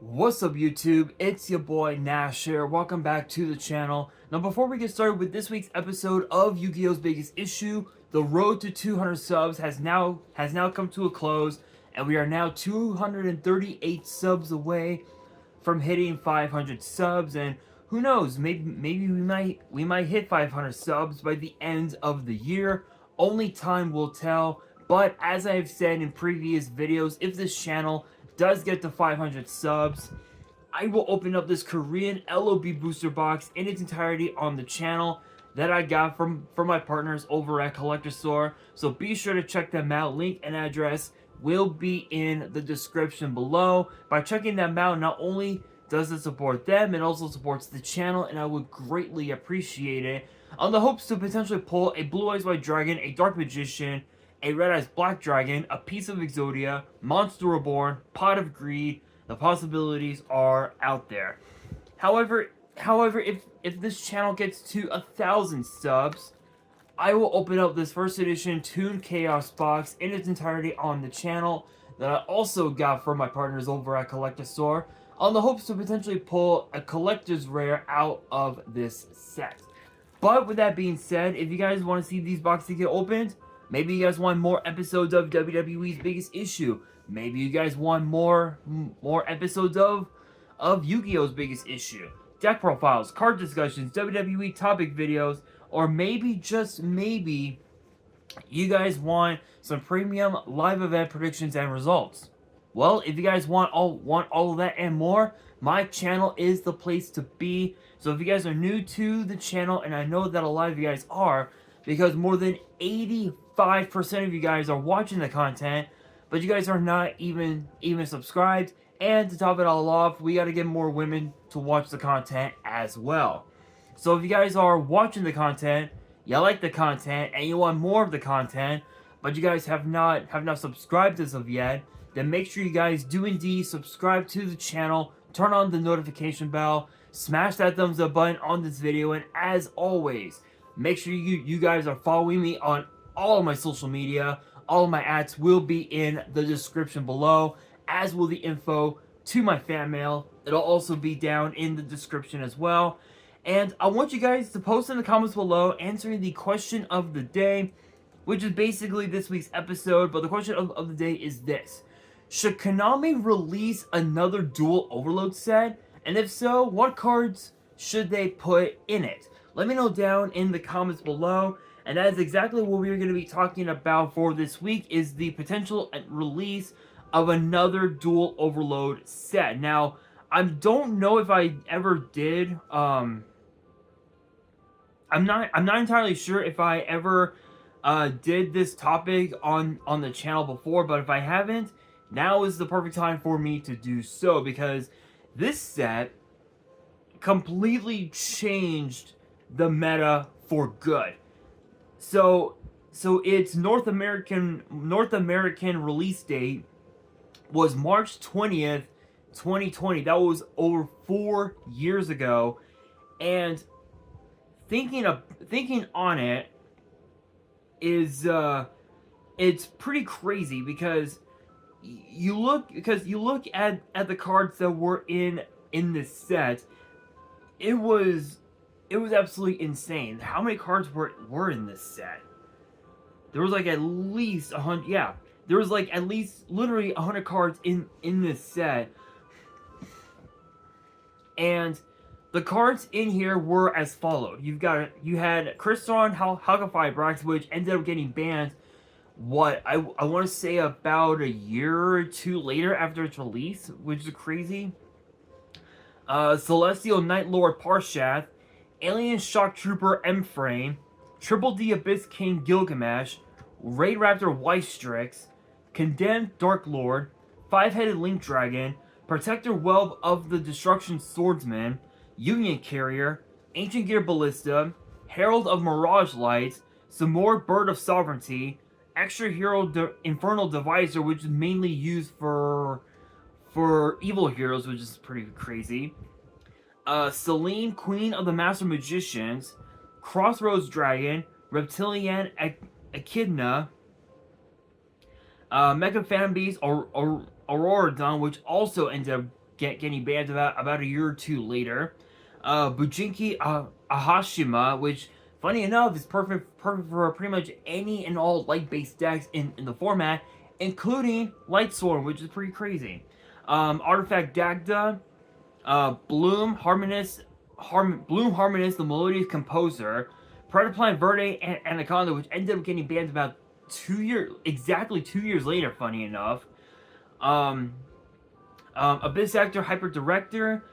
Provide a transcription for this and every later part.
What's up YouTube, it's your boy Nash here, welcome back to the channel. Now before we get started with this week's episode of Yu-Gi-Oh's Biggest Issue, the road to 200 subs has now come to a close, and we are now 238 subs away from hitting 500 subs, and who knows, maybe we might hit 500 subs by the end of the year. Only time will tell, but as I've said in previous videos, if this channel does get to 500 subs, I will open up this Korean LOB booster box in its entirety on the channel that I got from my partners over at Collector Store. So be sure to check them out. Link and address will be in the description below. By checking them out, not only does it support them, it also supports the channel, and I would greatly appreciate it. On the hopes to potentially pull a Blue Eyes White Dragon, a Dark Magician, a Red Eyes Black Dragon, a Piece of Exodia, Monster Reborn, Pot of Greed. The possibilities are out there. However, if this channel gets to 1,000 subs, I will open up this first edition Toon Chaos box in its entirety on the channel that I also got from my partners over at Collector Store, on the hopes to potentially pull a collector's rare out of this set. But with that being said, if you guys want to see these boxes get opened, maybe you guys want more episodes of WWE's Biggest Issue. Maybe you guys want more episodes of Yu-Gi-Oh's Biggest Issue. Deck profiles, card discussions, WWE topic videos, or maybe, just maybe, you guys want some premium live event predictions and results. Well, if you guys want all of that and more, my channel is the place to be. So if you guys are new to the channel, and I know that a lot of you guys are, because more than 85% of you guys are watching the content, but you guys are not even subscribed. And to top it all off, we got to get more women to watch the content as well. So if you guys are watching the content, you like the content, and you want more of the content, but you guys have not subscribed as of yet, then make sure you guys do indeed subscribe to the channel, turn on the notification bell, smash that thumbs up button on this video, and as always, make sure you guys are following me on all of my social media. All of my ads will be in the description below, as will the info to my fan mail. It'll also be down in the description as well. And I want you guys to post in the comments below answering the question of the day, which is basically this week's episode. But the question of the day is this: should Konami release another Duel Overload set? And if so, what cards should they put in it? Let me know down in the comments below. And that is exactly what we're going to be talking about for this week, is the potential release of another Duel Overload set. Now, I don't know if I ever did, I'm not entirely sure if I ever did this topic on the channel before, but if I haven't, now is the perfect time for me to do so, because this set completely changed the meta for good. So its North American release date was March 20th, 2020. That was over 4 years ago. And thinking on it is it's pretty crazy, because you look at the cards that were in this set. It was absolutely insane. How many cards were in this set? There was like at least 100. Yeah, there was like at least literally 100 cards in this set. And the cards in here were as followed. You had Crystron Halka-Fibrax, which ended up getting banned. What I want to say about a year or two later after its release, which is crazy. Celestial Night Lord Parshath, Alien Shock Trooper M-Frame, Triple D Abyss King Gilgamesh, Raid Raptor Weistrix, Condemned Dark Lord, Five-Headed Link Dragon, Protector Web of the Destruction Swordsman, Union Carrier, Ancient Gear Ballista, Herald of Mirage Lights, some more Bird of Sovereignty, Extra Hero Infernal Divisor, which is mainly used for evil heroes, which is pretty crazy. Celine, Queen of the Master Magicians, Crossroads Dragon, Reptilian Echidna, Mega Fan Beast, Aurora Dawn, which also ended up getting banned about a year or two later. Bujinki Ahashima, which funny enough is perfect for pretty much any and all light based decks in the format, including Lightsworn, which is pretty crazy. Artifact Dagda, Bloom Harmonist, the melodious composer, Predaplant Verde, and Anaconda, which ended up getting banned about exactly 2 years later, funny enough. Abyss Actor, Hyper Director,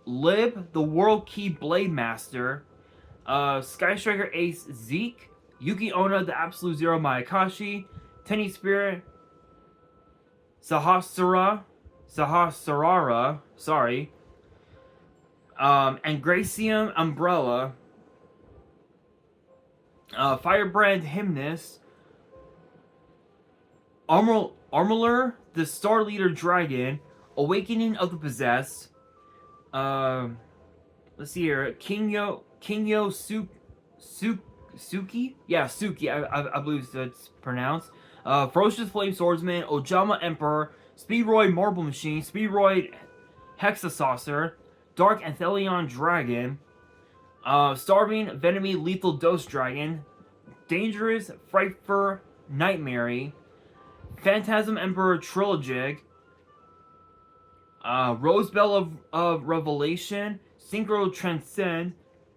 Lib, the World Key Blade Master, Sky Striker Ace Zeke, Yuki Onna, the Absolute Zero Mayakashi, Tenny Spirit, Sahasrara, sorry, and Gracium Umbrella, Firebrand Hymnist, Armor, the Star Leader Dragon, Awakening of the Possessed, let's see here, Kingyo Suki? Yeah, Suki, I believe that's pronounced. Ferocious Flame Swordsman, Ojama Emperor, Speedroid Marble Machine, Speedroid Hexasaucer, Dark Anthelion Dragon, Starving Venomy Lethal Dose Dragon, Dangerous Frightfur Nightmare, Phantasm Emperor Trilogig, Rosebell of Revelation, Synchro Transcend,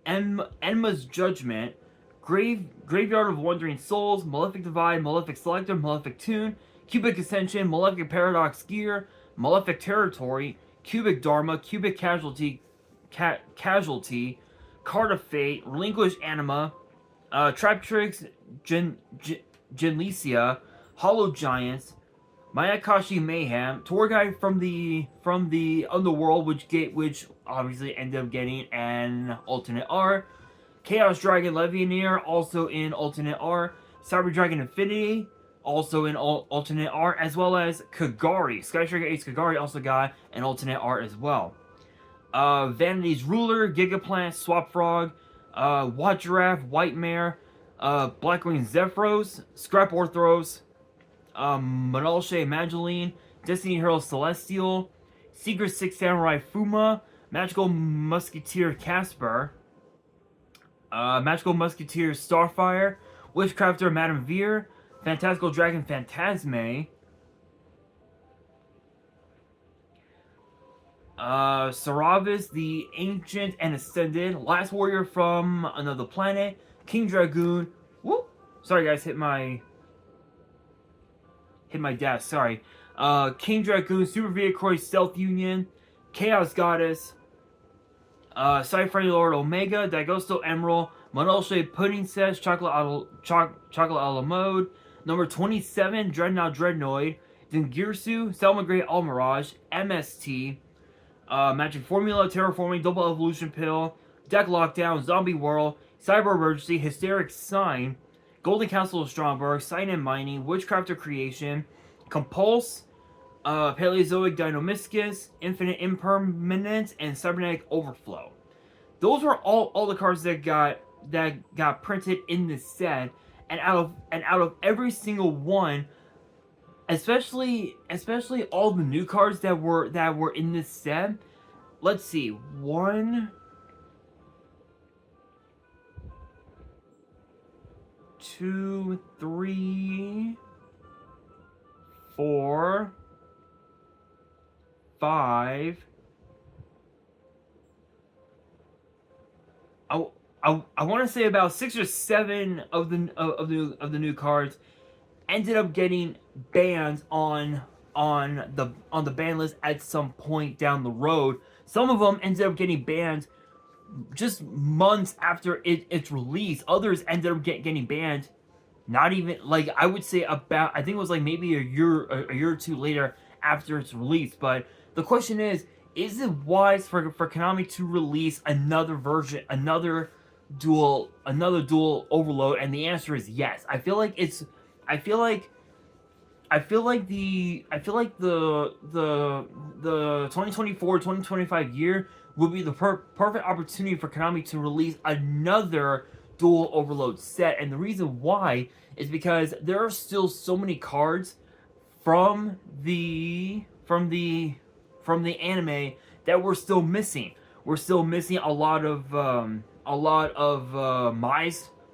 Enma's Judgment, Graveyard of Wandering Souls, Malefic Divide, Malefic Selector, Malefic Tune, Cubic Ascension, Malefic Paradox Gear, Malefic Territory, Cubic Dharma, Cubic Casualty, Card of Fate, Relinquish Anima, Trap Tricks, Genlesia, Hollow Giants, Mayakashi Mayhem, Tour Guide from the Underworld, which obviously ended up getting an alternate R, Chaos Dragon Levianeer, also in alternate R, Cyber Dragon Infinity, also in alternate R, as well as Kagari. Sky Striker Ace Kagari also got an alternate R as well. Vanity's Ruler, Gigaplant, Swap Frog, White Giraffe, White Mare, Blackwing Zephyros, Scrap Orthros, Monalche Mageline, Destiny Hero Celestial, Secret Six Samurai Fuma, Magical Musketeer Casper, Magical Musketeer Starfire, Witchcrafter Madame Veer, Fantastical Dragon Phantasme, Saravis, the Ancient and Ascended, Last Warrior from Another Planet, King Dragoon, whoop, sorry guys, hit my desk, sorry, King Dragoon, Super Viacroy Stealth Union, Chaos Goddess, Cypher Lord Omega, Dagosto Emerald, Monolshe Pudding Sets, Chocolate a la Mode, number 27, Dreadnought Dreadnoid, Dengirsu, Selma Grey Almirage, MST, Magic Formula, Terraforming, Double Evolution Pill, Deck Lockdown, Zombie World, Cyber Emergency, Hysteric Sign, Golden Castle of Stromberg, Sign and Mining, Witchcrafter Creation, Compulse, Paleozoic Dinomischus, Infinite Impermanence, and Cybernetic Overflow. Those were all the cards that got printed in this set, and out of every single one, especially all the new cards that were in this set. Let's see, 1, 2, 3, 4, 5. I want to say about 6 or 7 of the new cards ended up getting banned on the ban list at some point down the road. Some of them ended up getting banned just months after its release. Others ended up getting banned not even, like, I would say about, I think it was like maybe a year or two later after its release. But the question is it wise for Konami to release another version, another dual overload? And the answer is yes. I feel like the 2024-2025 year would be the perfect opportunity for Konami to release another dual overload set. And the reason why is because there are still so many cards from the from the anime that we're still missing. We're still missing a lot of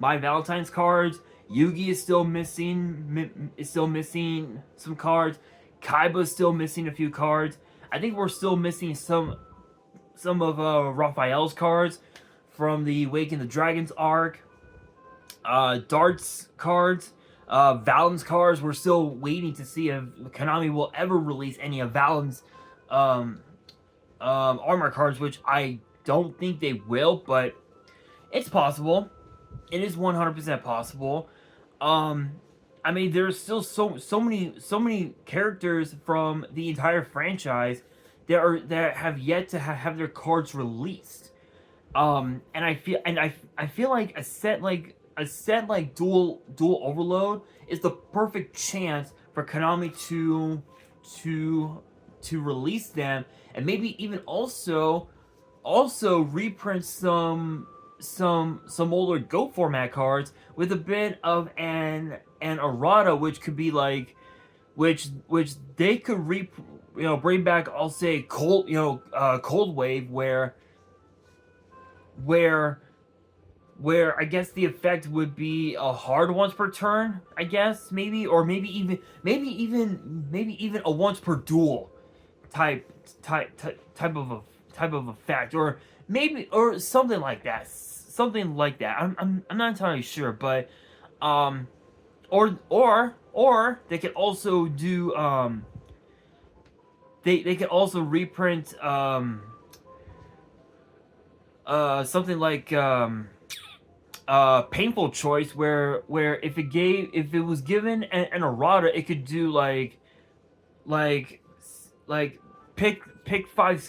My Valentine's cards. Yugi is still missing some cards. Kaiba's still missing a few cards. I think we're still missing some of Raphael's cards from the Waking the Dragons arc. Dart's cards, Valen's cards. We're still waiting to see if Konami will ever release any of Valen's armor cards, which I don't think they will, but it's possible. It is 100% possible. I mean, there's still so many characters from the entire franchise that have yet to have their cards released. And I feel like a set like Duel Overload is the perfect chance for Konami to release them, and maybe even also reprint some older Go format cards with a bit of an errata, which could be like, which they could bring back. I'll say Cold Wave, where I guess the effect would be a hard once per turn, I guess, maybe, or maybe even a once per duel type of effect, or maybe, or something like that. I'm not entirely sure, but or they could also do they could also reprint something like Painful Choice, where if it was given an errata, it could do like pick five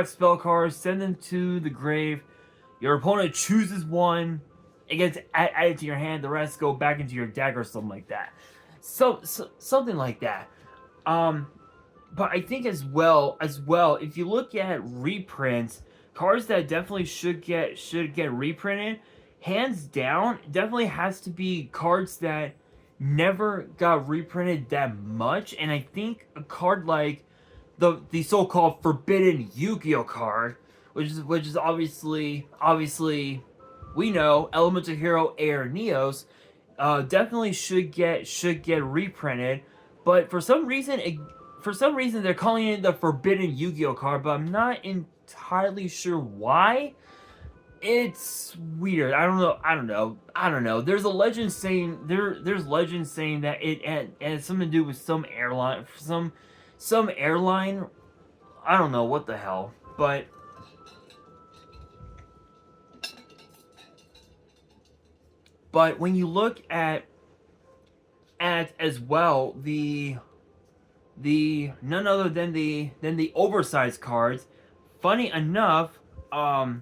spell cards, send them to the grave. Your opponent chooses one, it gets added to your hand. The rest go back into your deck or something like that. So something like that. But I think as well, if you look at reprints, cards that definitely should get reprinted, hands down, definitely has to be cards that never got reprinted that much. And I think a card like the so-called Forbidden Yu-Gi-Oh card, which is obviously we know Elemental Hero Air Neos, definitely should get reprinted. But for some reason they're calling it the Forbidden Yu-Gi-Oh card, but I'm not entirely sure why. It's weird. I don't know. There's a legend saying there's legends saying that it has something to do with some airline, some airline. I don't know what the hell, but when you look at as well the none other than the oversized cards, funny enough, there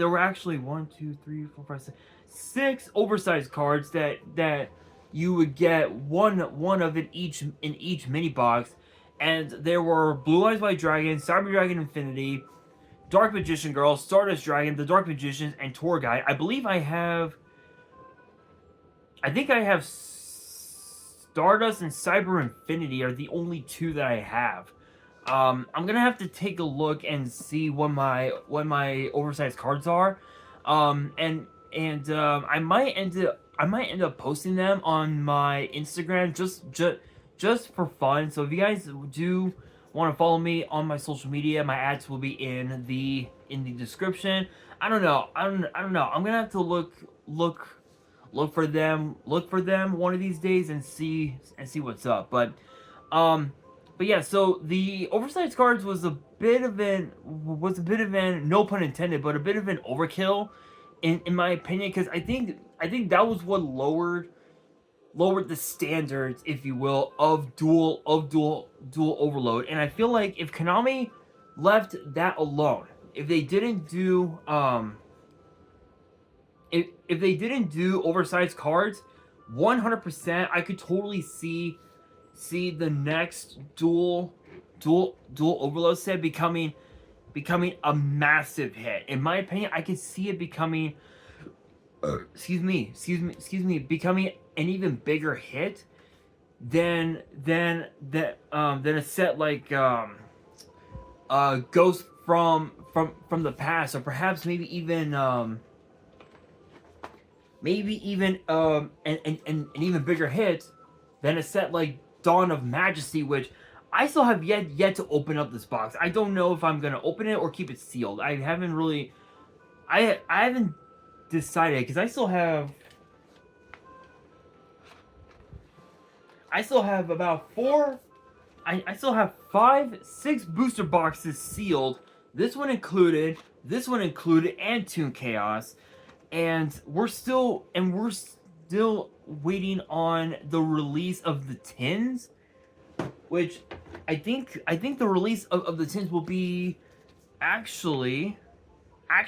were actually 1, 2, 3, 4, 5, 6 oversized cards that you would get one of in each mini box, and there were Blue Eyes White Dragon, Cyber Dragon Infinity, Dark Magician Girl, Stardust Dragon, the Dark Magicians, and Tour Guide. I think I have Stardust and Cyber Infinity are the only two that I have. I'm gonna have to take a look and see what my oversized cards are, and I might end up posting them on my Instagram just for fun. So if you guys do want to follow me on my social media, my ads will be in the description. I don't know. I'm gonna have to look for them one of these days and see what's up. But yeah, so the oversized cards was a bit of an no pun intended, but a bit of an overkill in my opinion, because I think that was what lowered the standards, if you will, of dual overload. And I feel like if Konami left that alone, if they didn't do if they didn't do oversized cards, 100% I could totally see the next dual overload set becoming a massive hit. In my opinion, I could see it becoming becoming an even bigger hit than a set like Ghost from the past, or perhaps maybe even an even bigger hit than a set like Dawn of Majesty, which I still have yet to open up this box. I don't know if I'm gonna open it or keep it sealed. I haven't decided, because I still have about four. I still have 6 booster boxes sealed. This one included, and Toon Chaos, and we're still waiting on the release of the tins, which I think the release of the tins will be actually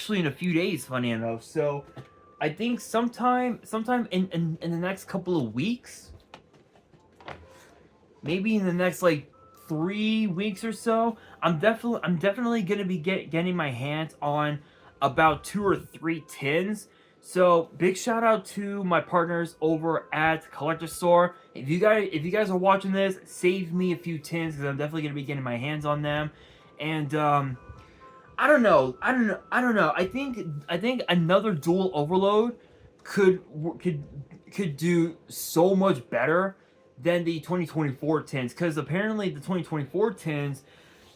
in a few days. Funny enough, so I think sometime in the next couple of weeks. Maybe in the next like 3 weeks or so, I'm definitely gonna be getting my hands on about 2 or 3 tins. So big shout out to my partners over at Collector Store. If you guys are watching this, save me a few tins, because I'm definitely gonna be getting my hands on them. And I don't know. I think another Duel Overload could do so much better than the 2024 tins, because apparently the 2024 tins,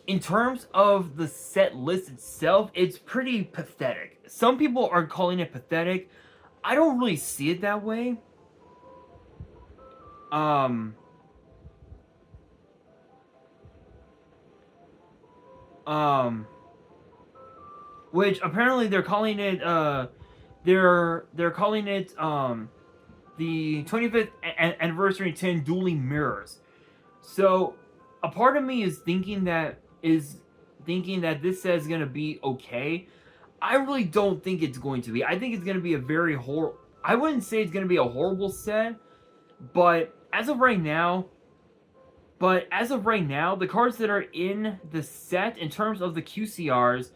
in terms of the set list itself, it's pretty pathetic. Some people are calling it pathetic. I don't really see it that way. Which apparently they're calling it they're calling it the 25th anniversary 10 dueling mirrors. So a part of me is thinking that this set is gonna be okay. I really don't think it's going to be. I think it's gonna be a very I wouldn't say it's gonna be a horrible set, but as of right now, the cards that are in the set, in terms of the QCRs,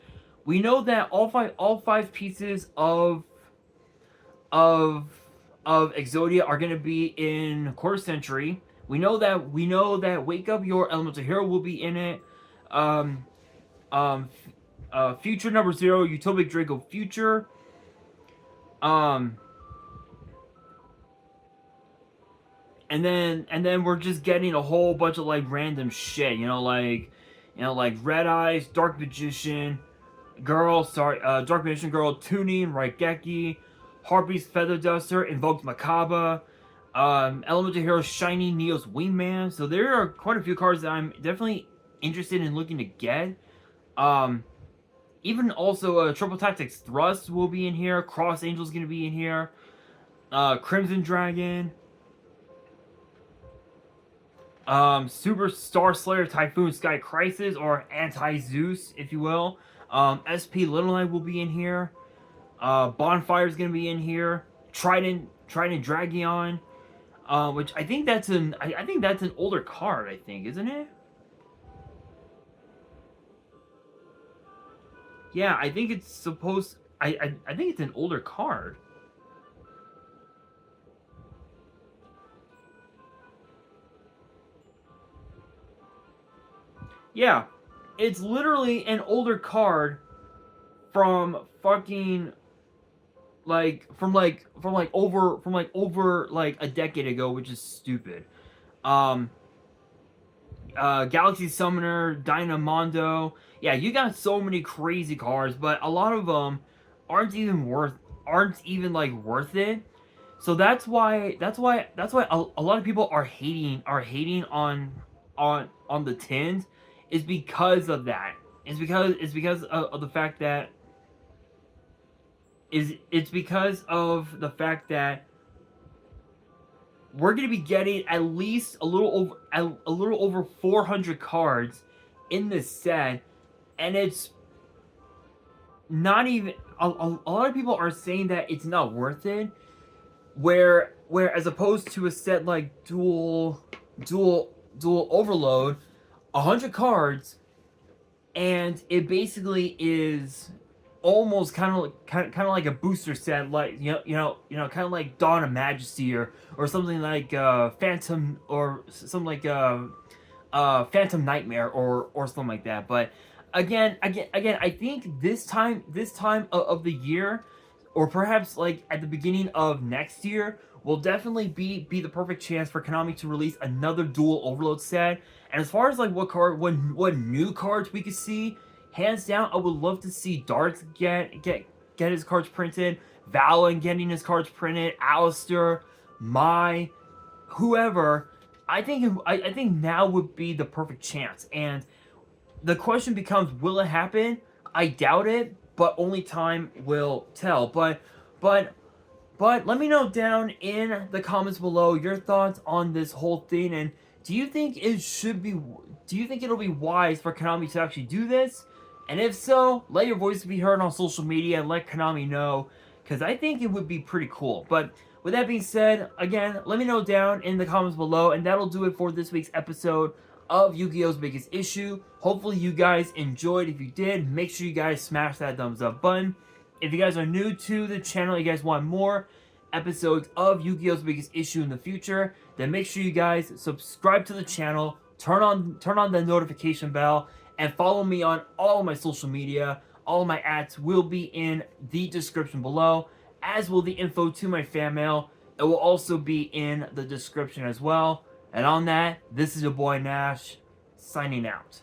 we know that all five pieces of Exodia are going to be in Quarter Century. We know that Wake Up Your Elemental Hero will be in it. Future number 0, Utopic Draco Future. And then we're just getting a whole bunch of like random shit, like Red Eyes, Dark Magician Girl, Tuning, Raigeki, Harpy's Feather Duster, Invoked Makaba, Elemental Hero Shiny Neo's Wingman. So there are quite a few cards that I'm definitely interested in looking to get. Even also Triple Tactics Thrust will be in here. Cross Angel's gonna be in here. Crimson Dragon. Super Star Slayer Typhoon Sky Crisis, or Anti-Zeus, if you will. SP Little Knight will be in here. Bonfire's gonna be in here. Trident Dragion, which I think that's an older card, I think, isn't it? Yeah, I think it's supposed. I think it's an older card. Yeah, it's literally an older card from fucking over like a decade ago, which is stupid. Galaxy Summoner, Dynamondo. Yeah, you got so many crazy cards, but a lot of them aren't even worth it. So that's why a lot of people are hating on the tins, is because of that. It's because of the fact that we're going to be getting at least a little over 400 cards in this set, and it's not even a lot of people are saying that it's not worth it, where as opposed to a set like Duel Overload, 100 cards, and it basically is almost kind of like a booster set, like kind of like Dawn of Majesty or something like Phantom or something like Phantom Nightmare or something like that. But again, I think this time of the year, or perhaps like at the beginning of next year, will definitely be the perfect chance for Konami to release another Duel Overload set. And as far as like what new cards we could see, hands down, I would love to see Darts get his cards printed, Valen getting his cards printed, Alistair, Mai, whoever. I think now would be the perfect chance. And the question becomes, will it happen? I doubt it, but only time will tell. But let me know down in the comments below your thoughts on this whole thing, and do you think it'll be wise for Konami to actually do this? And if so, let your voice be heard on social media and let Konami know, because I think it would be pretty cool. But with that being said, again, let me know down in the comments below, and that'll do it for this week's episode of Yu-Gi-Oh's Biggest Issue. Hopefully you guys enjoyed. If you did, make sure you guys smash that thumbs up button. If you guys are new to the channel, you guys want more episodes of Yu-Gi-Oh's Biggest Issue in the future, then make sure you guys subscribe to the channel, turn on the notification bell, and follow me on all of my social media. All of my ads will be in the description below, as will the info to my fan mail. It will also be in the description as well. And on that, this is your boy Nash, signing out.